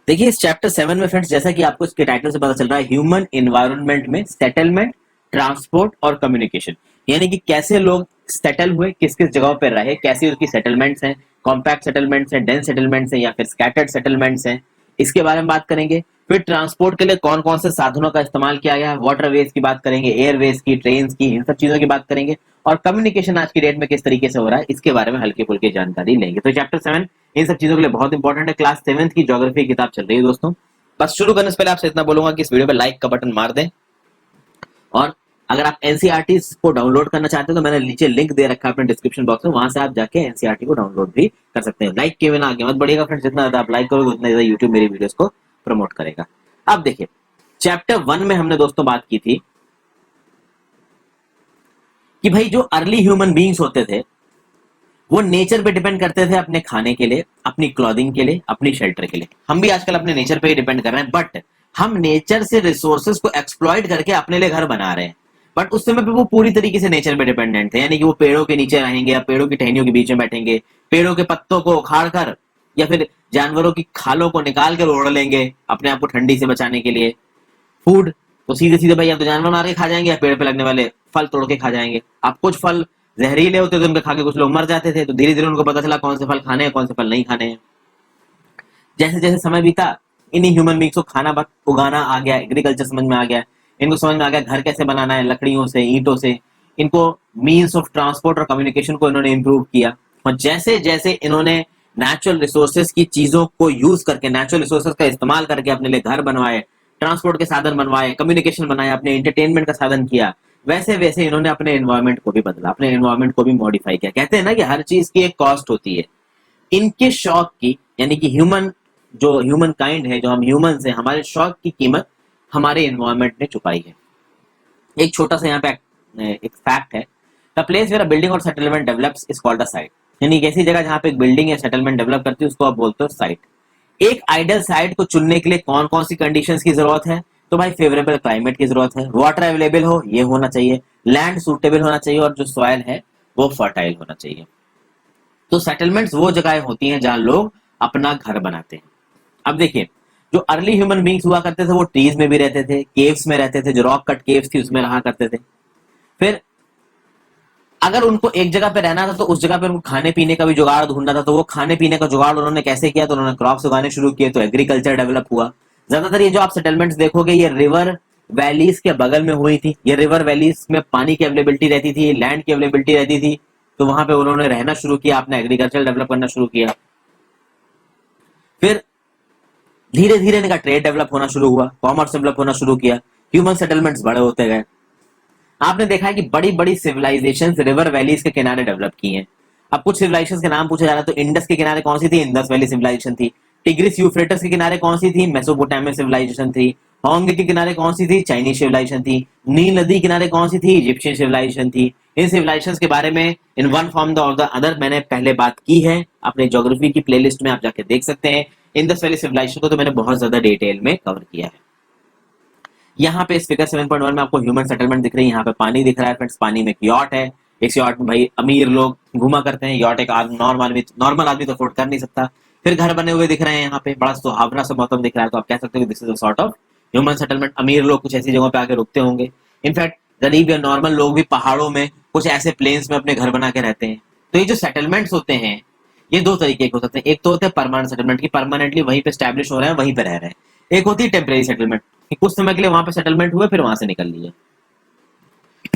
देखिए इस चैप्टर 7 में फ्रेंड्स, जैसा कि आपको इसके टाइटल से पता चल रहा है, ह्यूमन एनवायरनमेंट में सेटलमेंट, ट्रांसपोर्ट और कम्युनिकेशन, यानी कि कैसे लोग सेटल हुए, किस किस जगहों पर रहे, कैसी उसकी सेटलमेंट्स हैं, कॉम्पैक्ट सेटलमेंट्स हैं, डेंस सेटलमेंट्स हैं या फिर स्कैटर्ड सेटलमेंट्स हैं, इसके बारे में बात करेंगे। फिर ट्रांसपोर्ट के लिए कौन कौन से साधनों का इस्तेमाल किया गया है, वाटरवेज की बात करेंगे, एयरवेज की, ट्रेन की, इन सब चीजों की बात करेंगे। और कम्युनिकेशन आज की डेट में किस तरीके से हो रहा है, इसके बारे में हल्की फुल्की जानकारी लेंगे। तो चैप्टर 7 इन सब चीजों के लिए बहुत इंपॉर्टेंट है। क्लास 7th की ज्योग्राफी की किताब चल रही है दोस्तों। बस शुरू करने से पहले आपसे इतना बोलूंगा कि इस वीडियो पे लाइक का बटन मार दें, और अगर आप एनसीईआरटी को डाउनलोड करना चाहते हैं तो मैंने नीचे लिंक दे रखा है अपने डिस्क्रिप्शन बॉक्स में, वहां से आप जाके एनसीईआरटी को डाउनलोड भी कर सकते हैं। लाइक के बिना आगे मत बढ़िएगा फ्रेंड्स, जितना ज्यादा आप लाइक करोगे उतना ज्यादा यूट्यूब मेरी वीडियोस को प्रमोट करेगा। अब देखिए चैप्टर 1 में हमने दोस्तों बात की थी कि भाई जो अर्ली ह्यूमन बीइंग्स होते थे वो नेचर पे डिपेंड करते थे अपने खाने के लिए, अपनी क्लॉथिंग के लिए, अपनी शेल्टर के लिए। हम भी आजकल अपने नेचर पे ही डिपेंड कर रहे हैं, बट हम नेचर से रिसोर्सेज को एक्सप्लॉइट करके अपने लिए घर बना रहे हैं। बट उस समय पे वो पूरी तरीके से नेचर पे डिपेंडेंट थे, यानी कि वो पेड़ों के नीचे रहेंगे या पेड़ों की टहनियों के बीच में बैठेंगे, पेड़ों के पत्तों को उखाड़ कर या फिर जानवरों की खालों को निकाल कर ओढ़ लेंगे अपने आप को ठंडी से बचाने के लिए। फूड तो सीधे सीधे भाई या तो जानवर मार के खा जाएंगे या पेड़ पे लगने वाले फल तोड़ के खा जाएंगे। अब कुछ फल जहरीले होते थे, उनके खा के कुछ लोग मर जाते थे, तो धीरे धीरे उनको पता चला कौन से फल खाने हैं कौन से फल नहीं खाने हैं। जैसे जैसे समय बीता इन्हीं ह्यूमन बींग्स को खाना उगाना आ गया, एग्रीकल्चर समझ में आ गया, इनको समझ में आ गया घर कैसे बनाना है, लकड़ियों से, ईंटों से। इनको मीन्स ऑफ ट्रांसपोर्ट और कम्युनिकेशन को इन्होंने इंप्रूव किया। और जैसे जैसे इन्होंने नेचुरल रिसोर्सेज की चीजों को यूज करके, नेचुरल रिसोर्सेज का इस्तेमाल करके अपने लिए घर बनवाए, ट्रांसपोर्ट के साधन बनवाए, कम्युनिकेशन बनाया, अपने एंटरटेनमेंट का साधन किया, वैसे वैसे इन्होंने अपने एनवायरमेंट को भी बदला, अपने एनवायरमेंट को भी मॉडिफाई किया। कहते हैं ना कि हर चीज की एक कॉस्ट होती है। इनके शौक की, यानी कि ह्यूमन काइंड है, जो हम ह्यूमन है, हमारे शौक की कीमत हमारे एनवायरमेंट ने चुकाई है। एक छोटा सा यहाँ पे एक फैक्ट है, the place where a building और settlement develops is called a site, यानी एक ऐसी जगह जहाँ पे एक बिल्डिंग या सेटलमेंट डेवलप करती है उसको आप बोलते हो साइट। एक आइडियल साइट को चुनने के लिए कौन कौन सी कंडीशंस की जरूरत है, तो भाई फेवरेबल क्लाइमेट की जरूरत है, वाटर अवेलेबल हो ये होना चाहिए, लैंड सूटेबल होना चाहिए, और जो सॉइल है वो फर्टाइल होना चाहिए। तो सेटलमेंट्स वो जगहें होती हैं जहां लोग अपना घर बनाते हैं। अब देखिए जो अर्ली ह्यूमन बींग्स हुआ करते थे वो ट्रीज में भी रहते थे, केव्स में रहते थे, जो रॉक कट केव्स थी उसमें रहा करते थे। फिर अगर उनको एक जगह पे रहना था तो उस जगह पे उनको खाने पीने का भी जुगाड़ ढूंढना था, तो वो खाने पीने का जुगाड़ उन्होंने कैसे किया, तो उन्होंने क्रॉप्स उगाने शुरू किए, तो एग्रीकल्चर डेवलप हुआ। ज्यादातर ये जो आप सेटलमेंट्स देखोगे ये रिवर वैलीज के बगल में हुई थी। ये रिवर वैलीज में पानी की अवेलेबिलिटी रहती थी, लैंड की अवेलेबिलिटी रहती थी, तो वहां पे उन्होंने रहना शुरू किया, अपना एग्रीकल्चर डेवलप करना शुरू किया। फिर धीरे धीरे इनका ट्रेड डेवलप होना शुरू हुआ, कॉमर्स डेवलप होना शुरू किया, ह्यूमन सेटलमेंट्स बड़े होते गए। आपने देखा है कि बड़ी बड़ी सिविलाइजेशन रिवर वैलीज के किनारे डेवलप की हैं। अब कुछ सिविलाइजेशन के नाम पूछा जा रहा है, तो इंडस के किनारे कौन सी थी, इंडस वैली सिविलाइजेशन थी। टिग्रिस यूफ्रेटस के किनारे कौन सी थी, मेसोपोटामिया सिविलाइजेशन थी। होंग के किनारे कौन सी थी, चाइनीज सिविलाइजेशन थी। नील नदी किनारे कौन सी थी, इजिप्शियन सिविलाइजेशन थी। इन सिविलाइजेशन के बारे में इन वन फॉर्म द और द अदर मैंने पहले बात की है, अपने ज्योग्राफी की प्लेलिस्ट में आप जाके देख सकते हैं। इंडस वैली सिविलाइजेशन को तो मैंने बहुत ज्यादा डिटेल में कवर किया है। यहाँ पे इस फिगर 7.1 में आपको ह्यूमन सेटलमेंट दिख रही है, यहाँ पे पानी दिख रहा है फ्रेंड्स, पानी में एक यॉट है। इस यॉट में भाई अमीर लोग घुमा करते हैं, यॉट एक नॉर्मल आदमी तो अफोर्ड कर नहीं सकता। फिर घर बने हुए दिख रहे हैं, यहाँ पे बड़ा सुहावना सा मौसम दिख रहा है, तो आप कह सकते हो this is a sort of human settlement. अमीर लोग कुछ ऐसी जगहों पे आके रुकते होंगे। इनफैक्ट गरीब या नॉर्मल लोग भी पहाड़ों में कुछ ऐसे प्लेन्स में अपने घर बना के रहते हैं। तो ये जो सेटलमेंट्स होते हैं ये दो तरीके के हो सकते हैं। एक तो होते हैं परमानेंट सेटलमेंट की परमानेंटली वहीं पे स्टैब्लिश हो रहे हैं, वहीं पे रह रहे हैं। एक होती है टेम्परेरी सेटलमेंट कि कुछ समय के लिए वहां पे सेटलमेंट हुए फिर वहां से निकल लिए।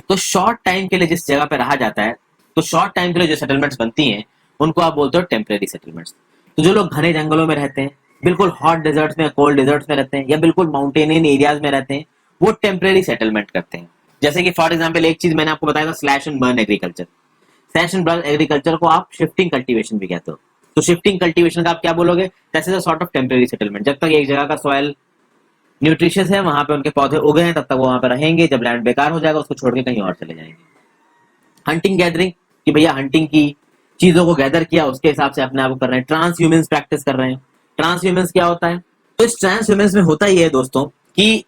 तो शॉर्ट टाइम के लिए जिस जगह पे रहा जाता है, तो शॉर्ट टाइम के लिए जो सेटलमेंट्स बनती हैं उनको आप बोलते हो टेम्परेरी सेटलमेंट्स। तो जो लोग घने जंगलों में रहते हैं, बिल्कुल हॉट डेजर्ट्स में, कोल्ड डेजर्ट्स में रहते हैं, या बिल्कुल माउंटेनियन एरियाज में रहते हैं, वो टेम्परेरी सेटलमेंट करते हैं। जैसे कि फॉर एग्जाम्पल एक चीज मैंने आपको बताया था, slash and burn agriculture. Slash and burn agriculture को आप शिफ्टिंग कल्टीवेशन भी कहते हो। तो शिफ्टिंग कल्टीवेशन का आप क्या बोलोगे, that is a sort of temporary settlement. जब तक एक जगह का सॉइल न्यूट्रिशियस है, वहां पे उनके पौधे उगे हैं, तब तक वो वहां पे रहेंगे। जब लैंड बेकार हो जाएगा उसको छोड़ के कहीं और चले जाएंगे। हंटिंग गैदरिंग कि भैया हंटिंग की चीजों को गैदर किया, उसके हिसाब से अपने आप को कर रहे हैं। ट्रांस ह्यूमन्स प्रैक्टिस कर रहे हैं। ट्रांस ह्यूमन्स क्या होता है, तो इस ट्रांस ह्यूमन्स में होता ही है दोस्तों कि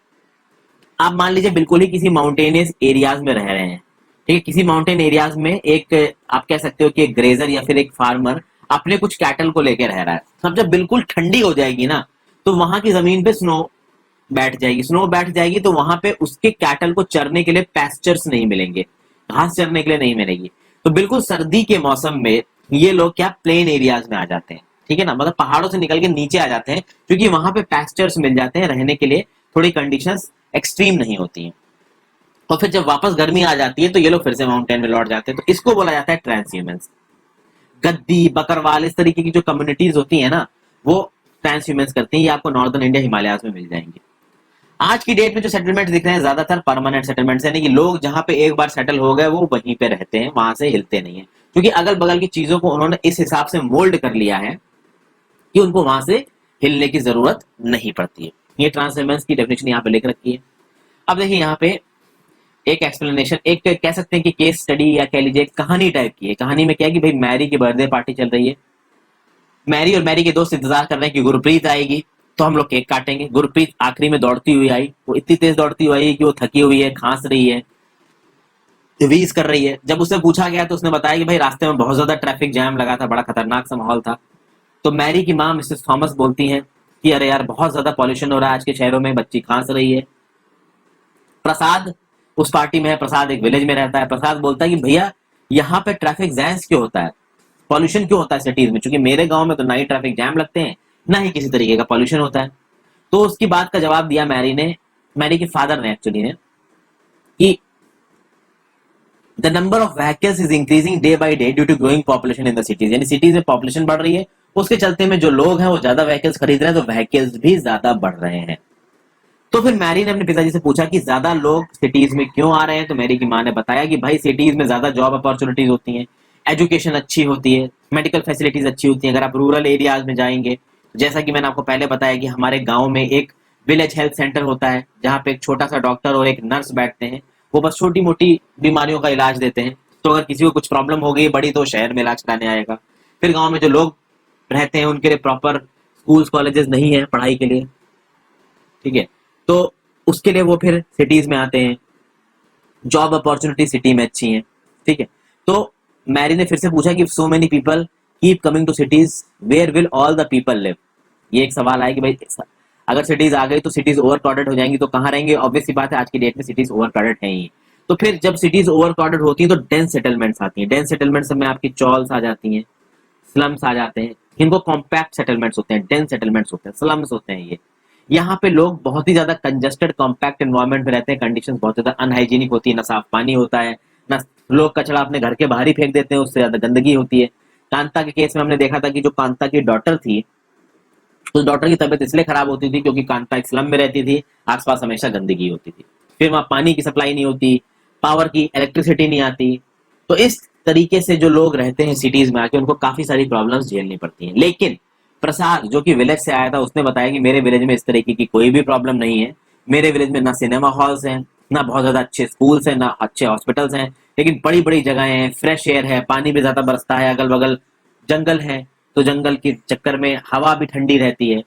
आप मान लीजिए बिल्कुल ही किसी माउंटेनियस एरियाज में रह रहे हैं, ठीक है, किसी माउंटेन एरियाज में एक आप कह सकते हो कि एक ग्रेजर या फिर एक फार्मर अपने कुछ कैटल को लेकर रह रहा है। अब जब बिल्कुल ठंडी हो जाएगी ना, तो वहां की जमीन पे स्नो बैठ जाएगी, स्नो बैठ जाएगी तो वहां पे उसके कैटल को चरने के लिए पैस्चर्स नहीं मिलेंगे, घास चरने के लिए नहीं मिलेगी। तो बिल्कुल सर्दी के मौसम में ये लोग क्या प्लेन एरियाज में आ जाते हैं, ठीक है ना, मतलब पहाड़ों से निकल के नीचे आ जाते हैं, क्योंकि वहां पे पैस्चर्स मिल जाते हैं रहने के लिए, थोड़ी कंडीशंस एक्सट्रीम नहीं होती हैं। और फिर जब वापस गर्मी आ जाती है तो ये लोग फिर से माउंटेन में लौट जाते हैं। तो इसको बोला जाता है ट्रांसह्यूमेंस। गद्दी, बकरवाल, इस तरीके की जो कम्युनिटीज होती है ना, वो ट्रांसह्यूमेंस करती हैं। ये आपको नॉर्दर्न इंडिया, हिमालयाज में मिल जाएंगे। आज की डेट में जो सेटलमेंट दिख रहे हैं ज्यादातर परमानेंट सेटलमेंट, यानी कि लोग जहां पे एक बार सेटल हो गए वो वहीं पे रहते हैं, वहां से हिलते नहीं है, क्योंकि अगल बगल की चीजों को उन्होंने इस हिसाब से मोल्ड कर लिया है कि उनको वहां से हिलने की जरूरत नहीं पड़ती है। ये ट्रांसह्यूमेंस की डेफिनेशन यहाँ पे लिख रखी है। अब देखिए यहाँ पे एक एक्सप्लेनेशन, एक कह सकते हैं कि केस स्टडी या कह लीजिए कहानी टाइप की है। कहानी में क्या है कि भाई मैरी की बर्थडे पार्टी चल रही है, मैरी और मैरी के दोस्त इंतजार कर रहे हैं कि गुरप्रीत आएगी तो हम लोग केक काटेंगे। गुरप्रीत आखिरी में दौड़ती हुई आई, वो इतनी तेज दौड़ती हुई आई कि वो थकी हुई है, खांस रही है, वीज कर रही है। जब उससे पूछा गया तो उसने बताया कि भाई रास्ते में बहुत ज्यादा ट्रैफिक जैम लगा था, बड़ा खतरनाक सा माहौल था। तो मैरी की माँ मिसेस थॉमस बोलती हैं कि अरे यार बहुत ज्यादा पॉल्यूशन हो रहा है आज के शहरों में, बच्ची खांस रही है। प्रसाद उस पार्टी में है, प्रसाद एक विलेज में रहता है। प्रसाद बोलता है कि भैया यहाँ पे ट्रैफिक जैम्स क्यों होता है, पॉल्यूशन क्यों होता है सिटीज में, क्योंकि मेरे गांव में तो ना ही ट्रैफिक जैम लगते हैं ना ही किसी तरीके का पॉल्यूशन होता है। तो उसकी बात का जवाब दिया मैरी ने, मैरी के फादर ने एक्चुअली ने, कि the number of vehicles is increasing day by day due to growing population in the cities, यानी सिटीज में पॉपुलेशन बढ़ रही है, उसके चलते में जो लोग हैं वो ज्यादा व्हीकल्स खरीद रहे हैं, तो व्हीकल्स भी ज्यादा बढ़ रहे हैं। तो फिर मैरी ने अपने पिताजी से पूछा कि ज्यादा लोग सिटीज में क्यों आ रहे हैं। तो मैरी की माँ ने बताया कि भाई सिटीज में ज्यादा जॉब अपॉर्चुनिटीज होती हैं, एजुकेशन अच्छी होती है, मेडिकल फैसिलिटीज अच्छी होती हैं। अगर आप रूरल एरियाज में जाएंगे, जैसा कि मैंने आपको पहले बताया कि हमारे गांव में एक विलेज हेल्थ सेंटर होता है जहाँ पे एक छोटा सा डॉक्टर और एक नर्स बैठते हैं, वो बस छोटी मोटी बीमारियों का इलाज देते हैं। तो अगर किसी को कुछ प्रॉब्लम हो गई बड़ी तो शहर में इलाज कराने आएगा। फिर गाँव में जो लोग रहते हैं उनके लिए प्रॉपर स्कूल्स कॉलेजेस नहीं है पढ़ाई के लिए, ठीक है, तो उसके लिए वो फिर सिटीज में आते हैं, जॉब अपॉर्चुनिटी सिटी में अच्छी है, ठीक है। तो मैरी ने फिर से पूछा कि so many people keep coming to cities, where will all the people live. ये एक सवाल आया कि भाई अगर सिटीज आ गई तो सिटीज ओवर क्राउडेड हो जाएंगी तो कहाँ रहेंगे। ऑब्वियस सी बात है आज की डेट में सिटीज ओवर क्राउडेड है ही। तो फिर जब सिटीज ओवर क्राउडेड होती है तो डेंस सेटलमेंट्स आती हैं। डेंस सेटलमेंट्स में आपकी चॉल्स आ जाती हैं, स्लम्स आ जाते हैं, इनको कॉम्पैक्ट सेटलमेंट्स होते हैं, डेंस सेटलमेंट्स होते हैं, स्लम्स होते हैं ये। यहाँ पे लोग बहुत ही ज्यादा कंजस्टेड कॉम्पैक्ट एनवायरनमेंट में रहते हैं, कंडीशंस बहुत ज्यादा अनहाइजीनिक होती है, ना साफ पानी होता है, ना लोग कचरा अपने घर के बाहर ही फेंक देते हैं, उससे ज्यादा गंदगी होती है। कांता के केस में हमने देखा था कि जो कांता की डॉटर थी, उस डॉटर की तबीयत इसलिए खराब होती थी क्योंकि कांता एक स्लम में रहती थी, आसपास हमेशा गंदगी होती थी। फिर वहां पानी की सप्लाई नहीं होती, पावर की इलेक्ट्रिसिटी नहीं आती। तो इस तरीके से जो लोग रहते हैं सिटीज में आके उनको काफी सारी प्रॉब्लम्स झेलनी पड़ती हैं। लेकिन प्रसाद जो कि विलेज से आया था उसने बताया कि मेरे विलेज में इस तरीके की कोई भी प्रॉब्लम नहीं है। मेरे विलेज में ना सिनेमा हॉल्स हैं, ना बहुत ज्यादा अच्छे स्कूल्स हैं, ना अच्छे हॉस्पिटल्स हैं, लेकिन बड़ी बड़ी जगहें हैं, फ्रेश एयर है, पानी भी ज्यादा बरसता है, अगल बगल जंगल है, तो जंगल के चक्कर में हवा भी ठंडी रहती है।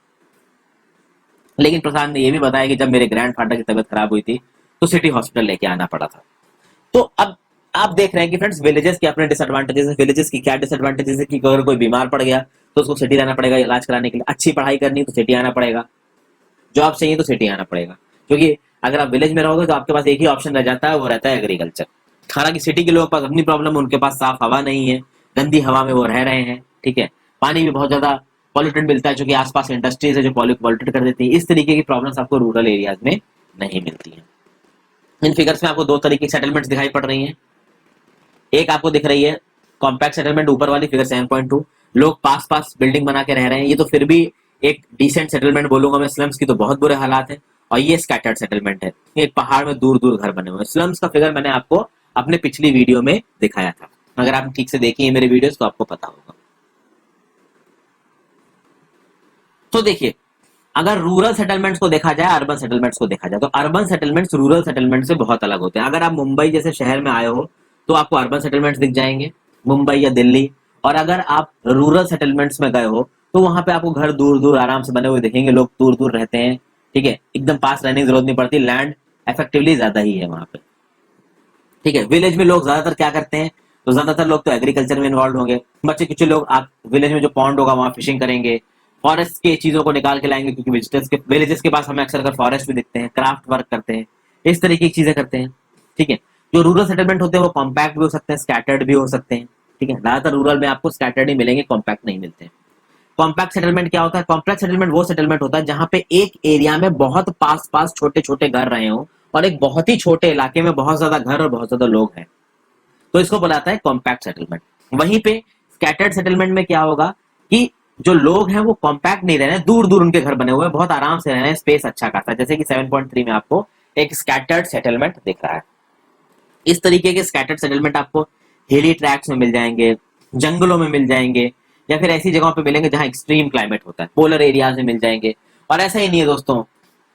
लेकिन प्रसाद ने यह भी बताया कि जब मेरे ग्रैंडफादर की तबीयत खराब हुई थी तो सिटी हॉस्पिटल लेके आना पड़ा था। तो अब आप देख रहे हैं कि फ्रेंड्स विलेजेस के अपने डिसएडवांटेजेस हैं, विलेजेस की क्या डिसएडवांटेजेस है कि अगर कोई बीमार पड़ गया तो उसको सिटी जाना पड़ेगा इलाज कराने के लिए, अच्छी पढ़ाई करनी तो सिटी आना पड़ेगा, जॉब चाहिए तो सिटी आना पड़ेगा। क्योंकि अगर आप विलेज में रहोगे तो आपके पास एक ही ऑप्शन रह जाता है, वो रहता है एग्रीकल्चर। हालांकि सिटी के लोगों के पास अपनी प्रॉब्लम है, उनके पास साफ हवा नहीं है, गंदी हवा में वो रह रहे हैं, ठीक है, पानी भी बहुत ज्यादा पॉल्यूटेड मिलता है क्योंकि आसपास इंडस्ट्रीज है जो पॉल्यूटेड कर देती है। इस तरीके की प्रॉब्लम्स आपको रूरल एरियाज में नहीं मिलती है। इन फिगर्स में आपको दो तरीके की सेटलमेंट्स दिखाई पड़ रही हैं। एक आपको दिख रही है कॉम्पैक्ट सेटलमेंट, ऊपर वाली फिगर 7.2, लोग पास पास बिल्डिंग बना के रह रहे हैं, ये तो फिर भी एक डिसेंट सेटलमेंट बोलूंगा मैं। स्लम्स की तो बहुत बुरे हालात है। और ये स्कैटर्ड सेटलमेंट है, एक पहाड़ में दूर दूर घर बने हुए हैं। स्लम्स का फिगर मैंने आपको अपने पिछली वीडियो में दिखाया था, अगर आप ठीक से देखिए मेरे वीडियोस तो आपको पता होगा। तो देखिए अगर रूरल सेटलमेंट्स को देखा जाए, अर्बन सेटलमेंट्स को देखा जाए, तो अर्बन सेटलमेंट्स रूरल सेटलमेंट से बहुत अलग होते हैं। अगर आप मुंबई जैसे शहर में आए हो तो आपको अर्बन सेटलमेंट्स दिख जाएंगे, मुंबई या दिल्ली। और अगर आप रूरल सेटलमेंट्स में गए हो तो वहां पे आपको घर दूर दूर आराम से बने हुए दिखेंगे, लोग दूर दूर रहते हैं, ठीक है, एकदम पास रहने की जरूरत नहीं पड़ती, लैंड इफेक्टिवली ज्यादा ही है वहां पे, ठीक है। विलेज में लोग ज्यादातर क्या करते हैं, तो ज्यादातर लोग तो एग्रीकल्चर में इन्वॉल्व होंगे। बच्चे कुछ लोग आप विलेज में जो पॉन्ड होगा वहां फिशिंग करेंगे, फॉरेस्ट के चीजों को निकाल के लाएंगे, क्योंकि विलेजेस के पास हमें अक्सर कर फॉरेस्ट भी दिखते हैं, क्राफ्ट वर्क करते हैं, इस तरीके की चीजें करते हैं। ठीक है, जो रूरल सेटलमेंट होते हैं वो कॉम्पैक्ट भी हो सकते हैं, स्कैटर्ड भी हो सकते हैं। ठीक है, ज्यादातर रूरल में आपको स्कैटर्ड ही मिलेंगे, कॉम्पैक्ट नहीं मिलते हैं। कॉम्पैक्ट सेटलमेंट क्या होता है? कॉम्पैक्ट सेटलमेंट वो सेटलमेंट होता है जहां पे एक एरिया में बहुत पास पास छोटे छोटे घर रहे हो और एक बहुत ही छोटे इलाके में बहुत ज्यादा घर और बहुत ज्यादा लोग हैं, तो इसको बुलाता है कॉम्पैक्ट सेटलमेंट। वहीं पे स्कैटर्ड सेटलमेंट में क्या होगा कि जो लोग हैं वो कॉम्पैक्ट नहीं रह रहे हैं, दूर दूर उनके घर बने हुए हैं, बहुत आराम से रह रहे हैं, स्पेस अच्छा खासा, जैसे कि 7.3 में आपको एक स्कैटर्ड सेटलमेंट दिख रहा है। इस तरीके के स्कैटर्ड सेटलमेंट आपको हिली ट्रैक्स में मिल जाएंगे, जंगलों में मिल जाएंगे, या फिर ऐसी जगहों पे मिलेंगे जहां एक्सट्रीम क्लाइमेट होता है, पोलर एरियाज में मिल जाएंगे। और ऐसा ही नहीं है दोस्तों,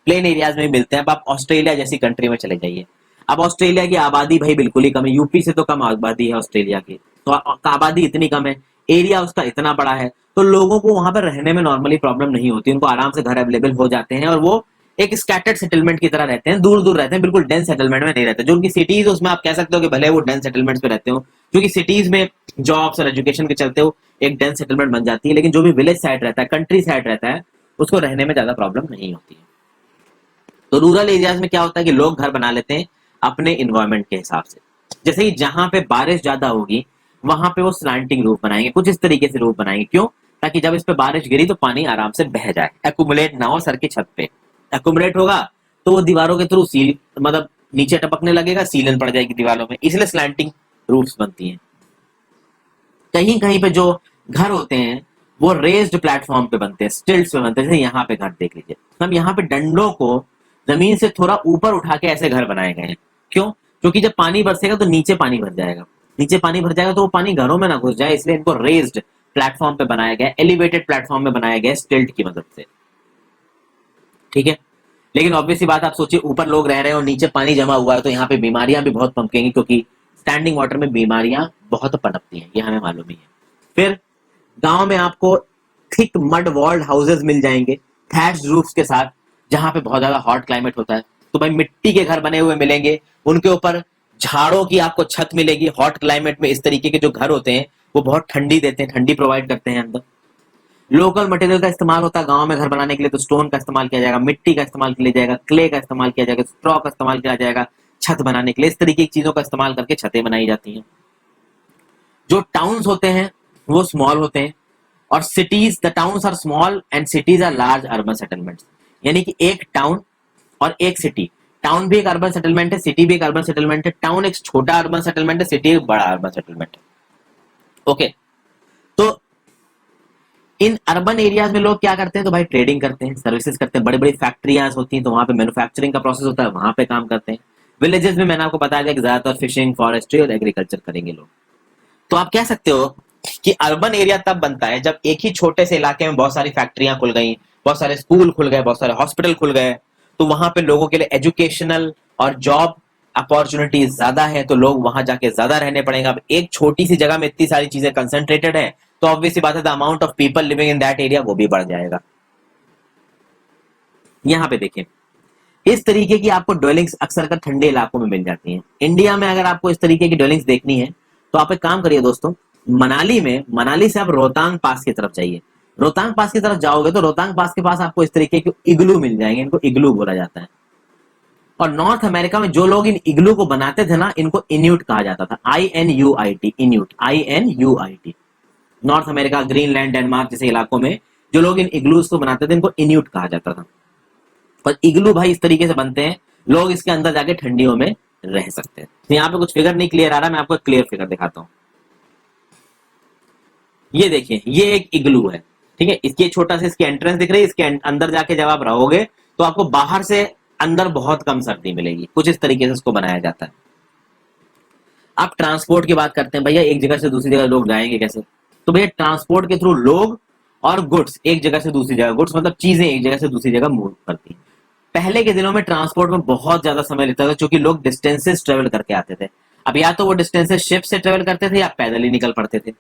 प्लेन एरियाज में मिलते हैं। अब आप ऑस्ट्रेलिया जैसी कंट्री में चले जाइए, अब ऑस्ट्रेलिया की आबादी भाई बिल्कुल ही कम है, यूपी से तो कम आबादी है ऑस्ट्रेलिया की, तो आबादी इतनी कम है, एरिया उसका इतना बड़ा है, तो लोगों को वहां पर रहने में नॉर्मली प्रॉब्लम नहीं होती, उनको आराम से घर अवेलेबल हो जाते हैं और वो एक स्कैटर्ड सेटलमेंट की तरह रहते हैं, दूर दूर रहते हैं, बिल्कुल डेंस सेटलमेंट में नहीं रहते। जो उनकी सिटीज उसमें आप कह सकते हो कि भले वो डेंस सेटलमेंट्स में रहते हो, क्योंकि सिटीज में जॉब्स और एजुकेशन के चलते हो एक डेंस सेटलमेंट बन जाती है, लेकिन जो भी विलेज साइड रहता है, कंट्री साइड रहता है, उसको रहने में ज्यादा प्रॉब्लम नहीं होती है। तो रूरल एरियाज में क्या होता है कि लोग घर बना लेते हैं अपने इन्वायरमेंट के हिसाब से, जैसे कि जहां पे बारिश ज्यादा होगी वहां पे वो स्लैंटिंग रूफ बनाएंगे, कुछ इस तरीके से रूफ बनाएंगे। क्यों? ताकि जब इस पे बारिश गिरी तो पानी आराम से बह जाए, एक्यूमुलेट ना हो सर की छत पे। एक्यूमुलेट होगा तो वो दीवारों के थ्रू सील मतलब नीचे टपकने लगेगा, सीलन पड़ जाएगी दीवारों में, इसलिए स्लैंटिंग रूफ्स बनती हैं। कहीं कहीं पे जो घर होते हैं वो रेज्ड प्लेटफॉर्म पे बनते हैं, स्टिल्ट्स पे बनते हैं, जैसे यहाँ पे घर देख लीजिए, हम यहाँ पे डंडों को जमीन से थोड़ा ऊपर उठा के ऐसे घर बनाए गए हैं। क्यों? क्योंकि जब पानी बरसेगा तो नीचे पानी भर जाएगा, नीचे पानी भर जाएगा तो वो पानी घरों में ना घुस जाए, इसलिए इनको रेज्ड प्लेटफॉर्म पे बनाया गया, एलिवेटेड प्लेटफॉर्म में बनाया गया स्टिल्ट की मदद से। ठीक है, लेकिन ऑब्वियसली बात, आप सोचिए ऊपर लोग रह रहे हैं और नीचे पानी जमा हुआ है, तो यहाँ पे बीमारियां भी बहुत पनपेंगी, क्योंकि स्टैंडिंग वाटर में बीमारियां बहुत पनपती हैं, ये हमें मालूम ही है। फिर गांव में आपको थिक मड वॉल्ड हाउसेस मिल जाएंगे थैच्ड रूफ्स के साथ, जहां पे बहुत ज्यादा हॉट क्लाइमेट होता है, तो भाई मिट्टी के घर बने हुए मिलेंगे, उनके ऊपर झाड़ों की आपको छत मिलेगी। हॉट क्लाइमेट में इस तरीके के जो घर होते हैं वो बहुत ठंडी देते हैं, ठंडी प्रोवाइड करते हैं अंदर। लोकल मटेरियल का इस्तेमाल होता है गांव में घर बनाने के लिए, तो स्टोन का इस्तेमाल किया जाएगा, मिट्टी का इस्तेमाल किया जाएगा, क्ले का इस्तेमाल किया जाएगा, स्ट्रॉ का इस्तेमाल किया जाएगा छत बनाने के लिए। इस तरीके की चीजों का इस्तेमाल करके छतें बनाई जाती हैं। जो टाउन्स होते हैं वो स्मॉल होते हैं, और cities, the towns are small and cities are large urban settlements. यानी कि एक टाउन और एक सिटी, टाउन भी एक अर्बन सेटलमेंट है, सिटी भी एक अर्बन सेटलमेंट है। टाउन एक छोटा अर्बन सेटलमेंट है, सिटी एक बड़ा अर्बन सेटलमेंट है। ओके, तो इन अर्बन एरियाज में लोग क्या करते हैं? तो भाई ट्रेडिंग करते हैं, सर्विसेज करते हैं, बड़ी बड़ी फैक्ट्रियां होती हैं तो वहां पे मैन्युफैक्चरिंग का प्रोसेस होता है, वहां पे काम करते हैं। विलेजेस में मैंने आपको बताया था कि ज्यादातर फिशिंग, फॉरेस्ट्री और एग्रीकल्चर करेंगे लोग। तो आप कह सकते हो कि अर्बन एरिया तब बनता है जब एक ही छोटे से इलाके में बहुत सारी फैक्ट्रियां खुल गई, बहुत सारे स्कूल खुल गए, बहुत सारे हॉस्पिटल खुल गए, तो वहां पे लोगों के लिए एजुकेशनल और जॉब अपॉर्चुनिटीज ज्यादा है, तो लोग वहां जाके ज्यादा रहने पड़ेंगे। अब एक छोटी सी जगह में इतनी सारी चीजें कंसंट्रेटेड है, तो ऑब्वियसली बात है the amount of people living in that area वो भी बढ़ जाएगा। यहाँ पे देखिए, इस तरीके की आपको ड्वेलिंग्स अक्सर कर ठंडे इलाकों में मिल जाती हैं। इंडिया में अगर आपको इस तरीके की ड्वेलिंग्स देखनी है तो आप एक काम करिए दोस्तों, मनाली से आप रोहतांग पास की तरफ जाइए। रोहतांग पास की तरफ जाओगे तो रोहतांग पास के पास आपको इस तरीके के इग्लू मिल जाएंगे, इनको इग्लू बोला जाता है। और नॉर्थ अमेरिका में जो लोग इन इग्लू को बनाते थे ना, इनको इन्यूट कहा जाता था, INUIT, इन्यूट, INUIT। North America, Greenland, Denmark जैसे इलाकों में जो लोग इन इग्लूज को बनाते थे, इनको इन्यूट कहा जाता था। और इग्लू भाई इस तरीके से बनते हैं, लोग इसके अंदर जाके ठंडियों में रह सकते हैं। तो यहाँ पे कुछ फिगर नहीं क्लियर आ रहा, मैं आपको क्लियर फिगर दिखाता हूँ। ये देखिए, ये एक इग्लू है, ठीक है, इसकी छोटा सा इसकी एंट्रेंस दिख रही है, इसके अंदर जाके जब आप रहोगे तो आपको बाहर से अंदर बहुत कम सर्दी मिलेगी, कुछ इस तरीके से इसको बनाया जाता है। आप ट्रांसपोर्ट की बात करते हैं, भैया एक जगह से दूसरी जगह लोग जाएंगे कैसे? तो भैया ट्रांसपोर्ट के थ्रू लोग और गुड्स एक जगह से दूसरी जगह, गुड्स मतलब चीजें एक जगह से दूसरी जगह मूव करती हैं। पहले के दिनों में ट्रांसपोर्ट में बहुत ज्यादा समय लगता था, क्योंकि लोग डिस्टेंसेस ट्रेवल करके आते थे। अब या तो वो डिस्टेंसेस शिप से ट्रेवल करते थे या पैदल ही निकल पड़ते थे।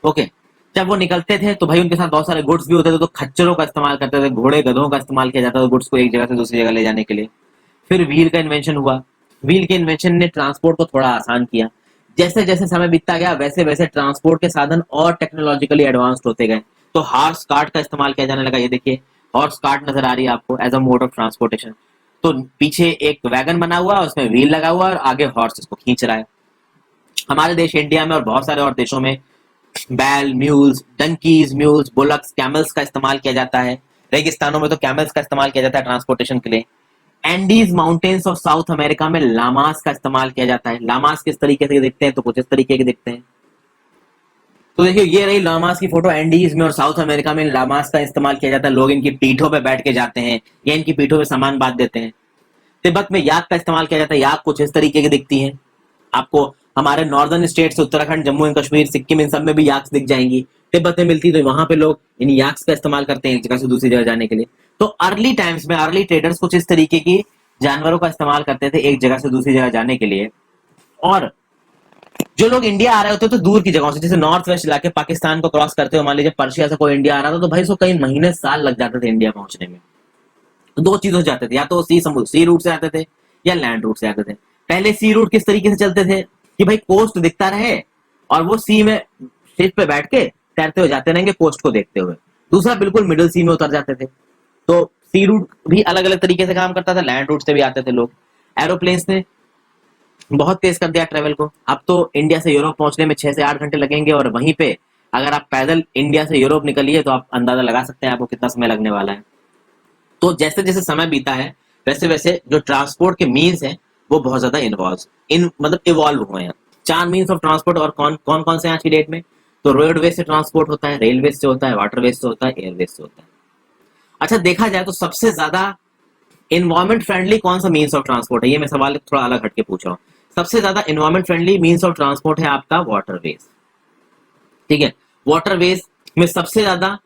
ओके, जब वो निकलते थे तो भाई उनके साथ बहुत सारे गुड्स भी होते थे, तो खच्चरों का इस्तेमाल करते थे, घोड़े गधों का इस्तेमाल किया जाता था गुड्स को एक जगह से दूसरी जगह ले जाने के लिए। फिर व्हील का इन्वेंशन हुआ, व्हील के इन्वेंशन ने ट्रांसपोर्ट को थोड़ा आसान किया। जैसे जैसे समय बीतता गया वैसे वैसे ट्रांसपोर्ट के साधन और टेक्नोलॉजिकली एडवांस्ड होते गए। तो हॉर्स कार्ट का इस्तेमाल किया जाने लगा। ये देखिए हॉर्स कार्ट नजर आ रही है आपको as a mode of transportation. तो पीछे एक वैगन बना हुआ है, उसमें व्हील लगा हुआ है और आगे हॉर्स इसको खींच रहा है। हमारे देश इंडिया में और बहुत सारे और देशों में बैल, mules, donkeys, mules, bullocks, camels का इस्तेमाल किया जाता है। रेगिस्तानों में तो कैमल्स का इस्तेमाल किया जाता है ट्रांसपोर्टेशन के लिए। Andes mountains of south America में लामास का इस्तेमाल किया जाता है। लामास किस तरीके से दिखते हैं, तो कुछ इस तरीके के दिखते हैं। तो देखिए ये रही लामास की फोटो। एंडीज में और साउथ अमेरिका में लामास का इस्तेमाल किया जाता है। लोग इनकी पीठों पे बैठ के जाते हैं या इनकी पीठों पे सामान बांध देते हैं। तिब्बत में याक का इस्तेमाल किया जाता है। याक कुछ इस तरीके की दिखती है आपको। हमारे northern states, Uttarakhand, Jammu and Kashmir, Sikkim, इन सब में भी याक्स दिख जाएंगी। तिब्बत में मिलती तो वहां पे लोग इन याक्स का इस्तेमाल करते हैं एक जगह से दूसरी जगह जाने के लिए। तो अर्ली टाइम्स में अर्ली ट्रेडर्स कुछ इस तरीके की जानवरों का इस्तेमाल करते थे एक जगह से दूसरी जगह जाने के लिए। और जो लोग इंडिया आ रहे होते तो दूर की जगहों से, जैसे नॉर्थ वेस्ट इलाके पाकिस्तान को क्रॉस करते हुए मान लीजिए पर्शिया से कोई इंडिया आ रहा था, तो भाई उसको कई महीने साल लग जाते थे इंडिया पहुंचने में। तो दो चीजों से जाते थे, या तो सी रूट से आते थे या लैंड रूट से आते थे। पहले सी रूट किस तरीके से चलते थे कि भाई कोस्ट दिखता रहे और वो सी में शिप पे बैठ के तैरते हुए जाते रहेंगे कोस्ट को देखते हुए। दूसरा बिल्कुल मिडिल सी में उतर जाते थे। तो सी रूट भी अलग अलग तरीके से काम करता था, लैंड रूट से भी आते थे लोग। एरोप्लेन्स ने बहुत तेज कर दिया ट्रेवल को। अब तो इंडिया से यूरोप पहुंचने में 6 से 8 घंटे लगेंगे और वहीं पे अगर आप पैदल इंडिया से यूरोप निकलिए तो आप अंदाजा लगा सकते हैं आपको कितना समय लगने वाला है। तो जैसे जैसे समय बीता है वैसे वैसे जो ट्रांसपोर्ट के मीन्स हैं वो बहुत ज्यादा इवॉल्व हुए हैं। 4 मीन्स ऑफ ट्रांसपोर्ट और कौन कौन से आज की डेट में, तो रोडवे से ट्रांसपोर्ट होता है, रेलवे से होता है, वाटरवे से होता है, एयरवे से होता है। अच्छा देखा जाए तो सबसे ज्यादा इन्वायरमेंट फ्रेंडली कौन सा मीन्स ऑफ ट्रांसपोर्ट है, ये मैं सवाल थोड़ा अलग हटके पूछ रहा हूँ। सबसे ज्यादा environment friendly means of transport है आपका वाटरवेज। ठीक है, वाटरवेज में सबसे ज्यादा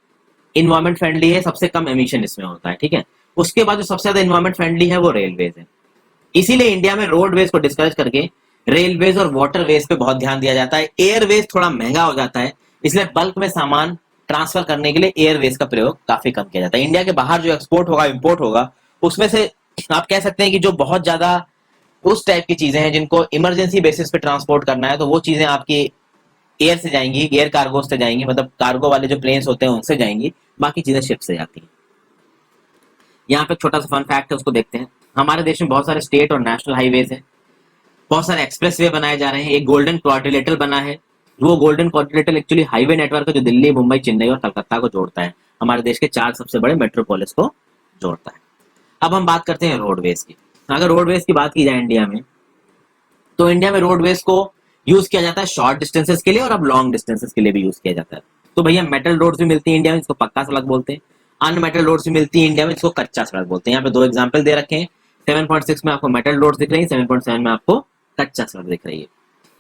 इन्वायरमेंट फ्रेंडली है, सबसे कम एमिशन इसमें होता है। ठीक है, उसके बाद जो सबसे ज्यादा इन्वायरमेंट फ्रेंडली है वो रेलवेज है। इसीलिए इंडिया में रोडवेज को डिस्करेज करके रेलवेज और वाटरवेज पे बहुत ध्यान दिया जाता है। एयरवेज थोड़ा महंगा हो जाता है, इसलिए बल्क में सामान ट्रांसफर करने के लिए एयरवेज का प्रयोग काफी कम किया जाता है। इंडिया के बाहर जो एक्सपोर्ट होगा, इंपोर्ट होगा, उसमें से आप कह सकते हैं कि जो बहुत ज्यादा उस टाइप की चीजें हैं जिनको इमरजेंसी बेसिस पे ट्रांसपोर्ट करना है, तो वो चीजें आपकी एयर से जाएंगी, एयर कार्गो से जाएंगी, मतलब कार्गो वाले जो प्लेन्स होते हैं उनसे जाएंगी। बाकी चीजें शिप से जाती हैं। यहाँ पे छोटा सा फन फैक्ट है, उसको देखते हैं। हमारे देश में बहुत सारे स्टेट और नेशनल हाईवेज हैं, बहुत सारे एक्सप्रेसवे बनाए जा रहे हैं। एक गोल्डन क्वाड्रिलेटरल बना है। वो golden quadrilateral actually highway network है जो दिल्ली, मुंबई, चेन्नई और कलकत्ता को जोड़ता है। हमारे देश के 4 सबसे बड़े मेट्रोपोलिस को जोड़ता है। अब हम बात करते हैं रोडवेज की। अगर रोडवेज की बात की जाए इंडिया में, तो इंडिया में रोडवेज को यूज किया जाता है शॉर्ट डिस्टेंसेस के लिए और अब लॉन्ग डिस्टेंसेस के लिए भी यूज किया जाता है। तो भैया मेटल रोड्स भी मिलती है इंडिया में, जिसको पक्का सड़क बोलते हैं। अनमेटल रोड्स भी मिलती है इंडिया में, जिसको कच्चा सड़क बोलते हैं। यहाँ पे 2 एग्जाम्पल दे रखे हैं। 7.6 में आपको मेटल रोड्स दिख रही है, 7.7 में आपको कच्चा सड़क दिख रही है।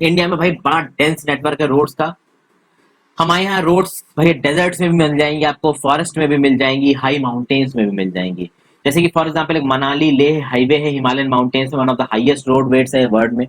इंडिया में भाई बड़ा डेंस नेटवर्क है रोड्स का। हमारे यहाँ रोड्स भाई डेजर्ट्स में भी मिल जाएंगी आपको, फॉरेस्ट में भी मिल जाएंगी, हाई माउंटेन्स में भी मिल जाएंगी। जैसे कि फॉर एग्जांपल एक मनाली लेह हाईवे है हिमालयन माउंटेन्स में, one of the highest roadways है वर्ल्ड में।